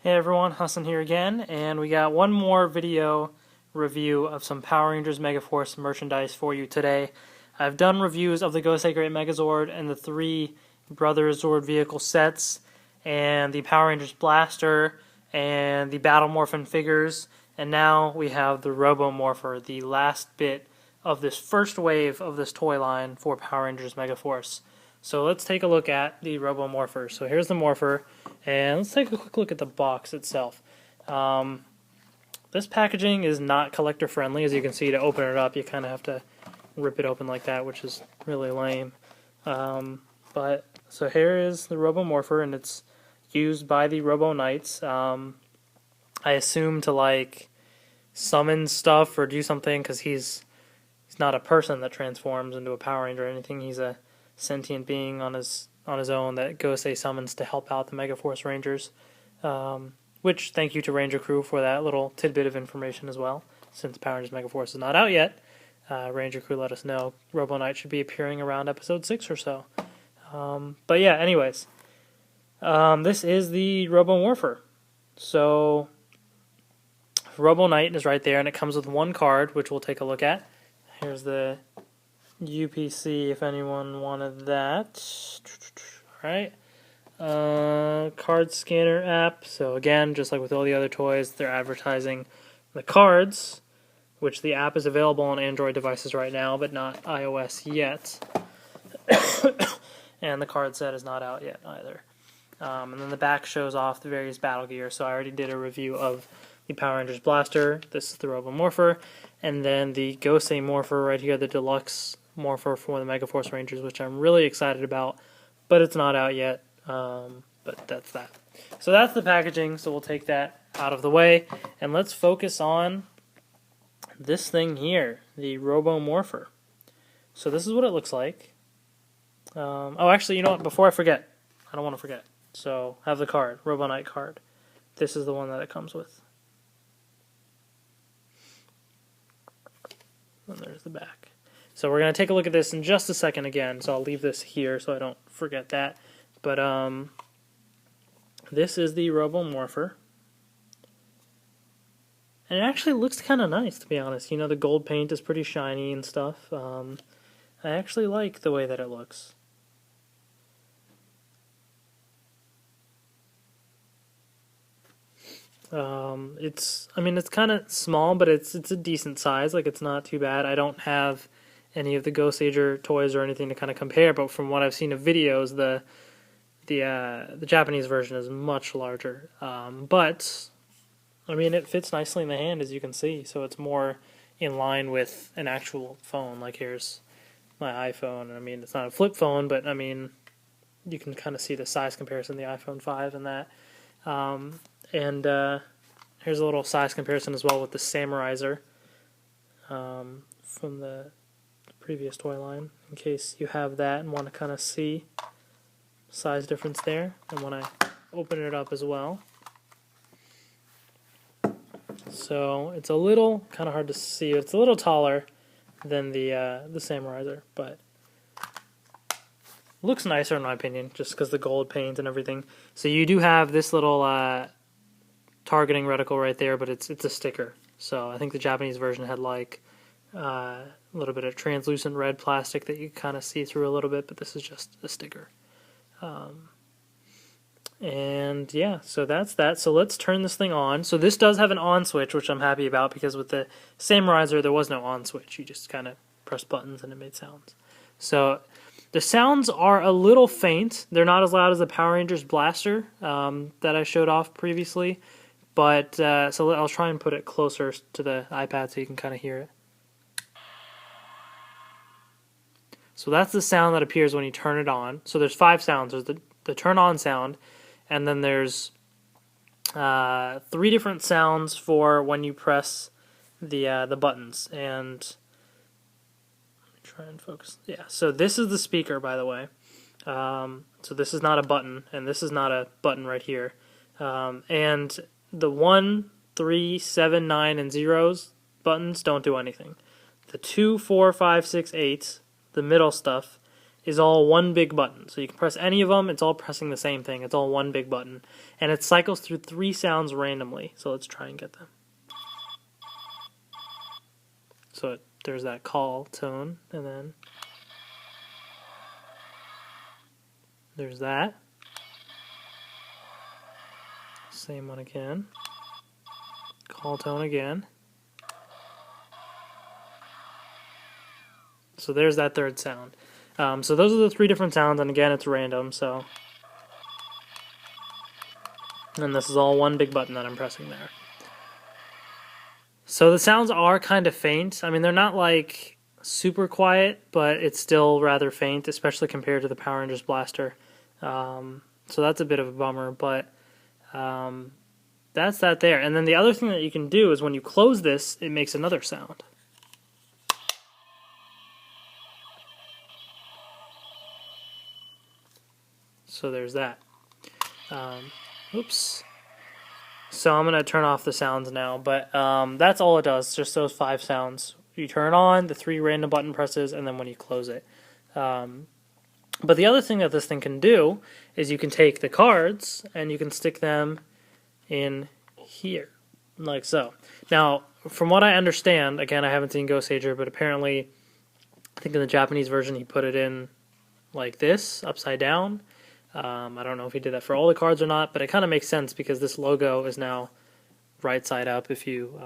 Hey everyone, Hassan here again, and we got one more video review of some Power Rangers Megaforce merchandise for you today. I've done reviews of the Gosei Great Megazord and the three Brothers Zord vehicle sets, and the Power Rangers Blaster, and the Battle Morphin figures, and now we have the Robo Morpher, the last bit of this first wave of this toy line for Power Rangers Megaforce. So let's take a look at the Robo Morpher. So here's the Morpher, and let's take a quick look at the box itself. This packaging is not collector friendly. As you can see, to open it up, you kind of have to rip it open like that, which is really lame. But so here is the Robo Morpher, and it's used by the Robo Knights. I assume to like summon stuff or do something, because he's not a person that transforms into a Power Ranger or anything. He's a sentient being on his own that Gosei summons to help out the Megaforce Rangers. Which, thank you to Ranger Crew for that little tidbit of information as well. Since Power Rangers Megaforce is not out yet, Ranger Crew let us know Robo Knight should be appearing around episode 6 or so. But yeah, anyways. This is the Robo Morpher. So, Robo Knight is right there, and it comes with one card, which we'll take a look at. Here's the UPC if anyone wanted that. Alright. Card scanner app. So again, just like with all the other toys, they're advertising the cards, which the app is available on Android devices right now, but not iOS yet. And the card set is not out yet either. And then the back shows off the various battle gear. So I already did a review of the Power Rangers Blaster. This is the Robo Morpher. And then the Gosei Morpher right here, the deluxe Morpher for the Megaforce Rangers, which I'm really excited about, but it's not out yet. But that's that. So that's the packaging, so we'll take that out of the way, and let's focus on this thing here, the Robo Morpher. So this is what it looks like. Oh, actually, you know what? Before I forget, I don't want to forget. So have the card, Robo Knight card. This is the one that it comes with. And there's the back. So we're going to take a look at this in just a second again, so I'll leave this here so I don't forget that. But this is the Robo Morpher. And it actually looks kind of nice, to be honest. You know, the gold paint is pretty shiny and stuff. I actually like the way that it looks. It's kind of small, but it's a decent size. Like, it's not too bad. I don't have any of the Goseiger toys or anything to kind of compare, but from what I've seen of videos, the Japanese version is much larger. But I mean, it fits nicely in the hand, as you can see. So it's more in line with an actual phone. Like, here's my iPhone. I mean, it's not a flip phone, but I mean, you can kind of see the size comparison, the iPhone 5 and that. Here's a little size comparison as well with the Samuraizer from the previous toy line, in case you have that and want to kind of see size difference there. And when I open it up as well, so it's a little kind of hard to see. It's a little taller than the Samuraizer, but looks nicer in my opinion, just because the gold paint and everything. So you do have this little targeting reticle right there, but it's a sticker. So I think the Japanese version had like a little bit of translucent red plastic that you kind of see through a little bit, but this is just a sticker. And yeah, so that's that. So let's turn this thing on. So this does have an on switch, which I'm happy about, because with the Samuraizer there was no on switch. You just kind of press buttons and it made sounds. So the sounds are a little faint. They're not as loud as the Power Rangers Blaster that I showed off previously. But so I'll try and put it closer to the iPad so you can kind of hear it. So that's the sound that appears when you turn it on. So there's 5 sounds. There's the turn on sound, and then there's 3 different sounds for when you press the buttons. And let me try and focus. Yeah. So this is the speaker, by the way. So this is not a button, and this is not a button right here. And the 1, 3, 7, 9, and 0s buttons don't do anything. The 2, 4, 5, 6, 8, the middle stuff, is all one big button. So you can press any of them, it's all pressing the same thing. It's all one big button. And it cycles through 3 sounds randomly. So let's try and get them. So there's that call tone, and then there's that. Same one again. Call tone again. So there's that third sound. So those are the 3 different sounds, and again, it's random. So, and this is all one big button that I'm pressing there. So the sounds are kind of faint. I mean, they're not like super quiet, but it's still rather faint, especially compared to the Power Rangers Blaster. So that's a bit of a bummer, but that's that there. And then the other thing that you can do is when you close this, it makes another sound. So there's that. Oops. So I'm going to turn off the sounds now, but that's all it does, just those 5 sounds. You turn on, the 3 random button presses, and then when you close it. But the other thing that this thing can do is you can take the cards and you can stick them in here, like so. Now, from what I understand, again, I haven't seen Ghost Sager, but apparently, I think in the Japanese version he put it in like this, upside down. I don't know if he did that for all the cards or not, but it kind of makes sense because this logo is now right side up if you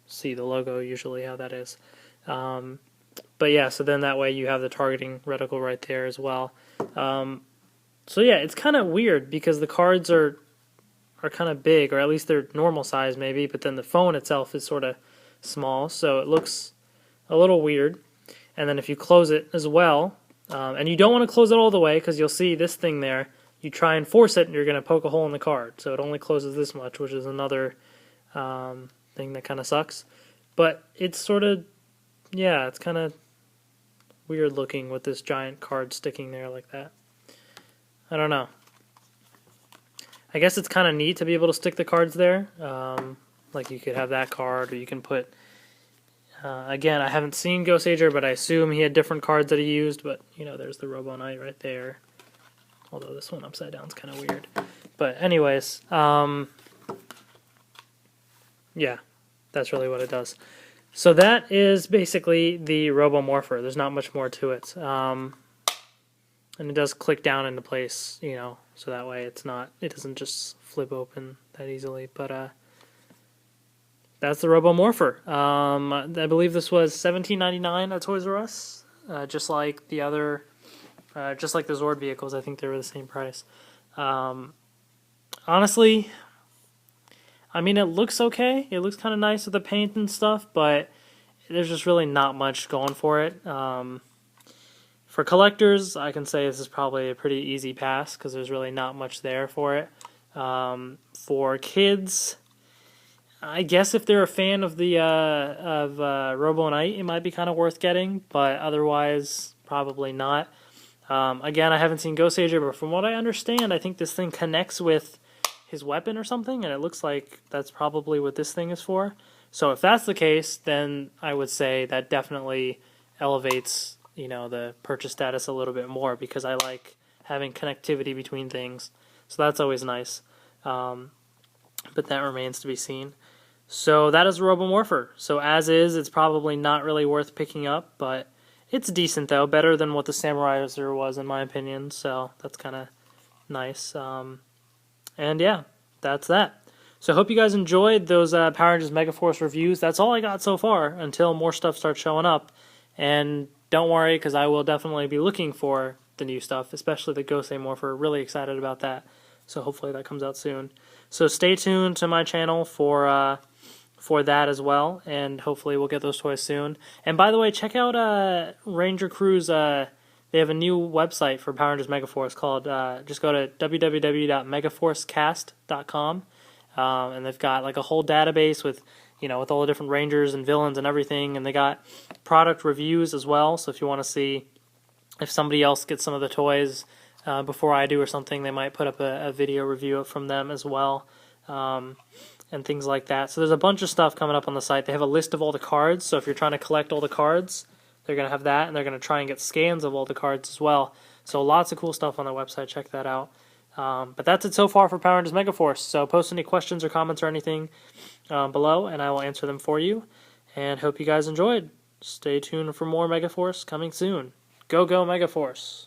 see the logo, usually how that is. But yeah, so then that way you have the targeting reticle right there as well. So yeah, it's kind of weird because the cards are kind of big, or at least they're normal size maybe, but then the phone itself is sort of small, so it looks a little weird. And then if you close it as well, and you don't want to close it all the way because you'll see this thing there. You try and force it and you're going to poke a hole in the card. So it only closes this much, which is another thing that kind of sucks. But it's sort of, yeah, it's kind of weird looking with this giant card sticking there like that. I don't know. I guess it's kind of neat to be able to stick the cards there. Like you could have that card, or you can put... again, I haven't seen Ghost Sager, but I assume he had different cards that he used. But, you know, there's the Robo Knight right there. Although this one upside down is kind of weird. But anyways, yeah, that's really what it does. So that is basically the Robo Morpher. There's not much more to it. And it does click down into place, you know, so that way it doesn't just flip open that easily. But, that's the Robo Morpher. I believe this was $17.99 at Toys R Us, just like the other, just like the Zord vehicles. I think they were the same price. Honestly, I mean, it looks okay. It looks kind of nice with the paint and stuff, but there's just really not much going for it. For collectors, I can say this is probably a pretty easy pass because there's really not much there for it. For kids, I guess if they're a fan of the Robo Knight, it might be kind of worth getting, but otherwise, probably not. Again, I haven't seen Ghost Sager, but from what I understand, I think this thing connects with his weapon or something, and it looks like that's probably what this thing is for. So if that's the case, then I would say that definitely elevates, you know, the purchase status a little bit more, because I like having connectivity between things. So that's always nice. But that remains to be seen. So that is Robo Morpher. So as is, it's probably not really worth picking up, but it's decent though, better than what the Samuraizer was in my opinion. So that's kind of nice. And yeah, that's that. So I hope you guys enjoyed those Power Rangers Megaforce reviews. That's all I got so far until more stuff starts showing up. And don't worry, because I will definitely be looking for the new stuff, especially the Ghost Morpher. Really excited about that. So hopefully that comes out soon. So stay tuned to my channel for that as well, and hopefully we'll get those toys soon. And by the way, check out Ranger Crew's. They have a new website for Power Rangers Megaforce called. Just go to www.megaforcecast.com, and they've got like a whole database with, you know, with all the different Rangers and villains and everything. And they got product reviews as well. So if you want to see if somebody else gets some of the toys before I do or something, they might put up a video review from them as well, and things like that. So there's a bunch of stuff coming up on the site. They have a list of all the cards, so if you're trying to collect all the cards, They're going to have that, and they're going to try and get scans of all the cards as well. So lots of cool stuff on their website. Check that out. But that's it so far for Power Rangers Megaforce. So post any questions or comments or anything below, and I will answer them for you. And hope you guys enjoyed. Stay tuned for more Megaforce coming soon. Go, go, Megaforce!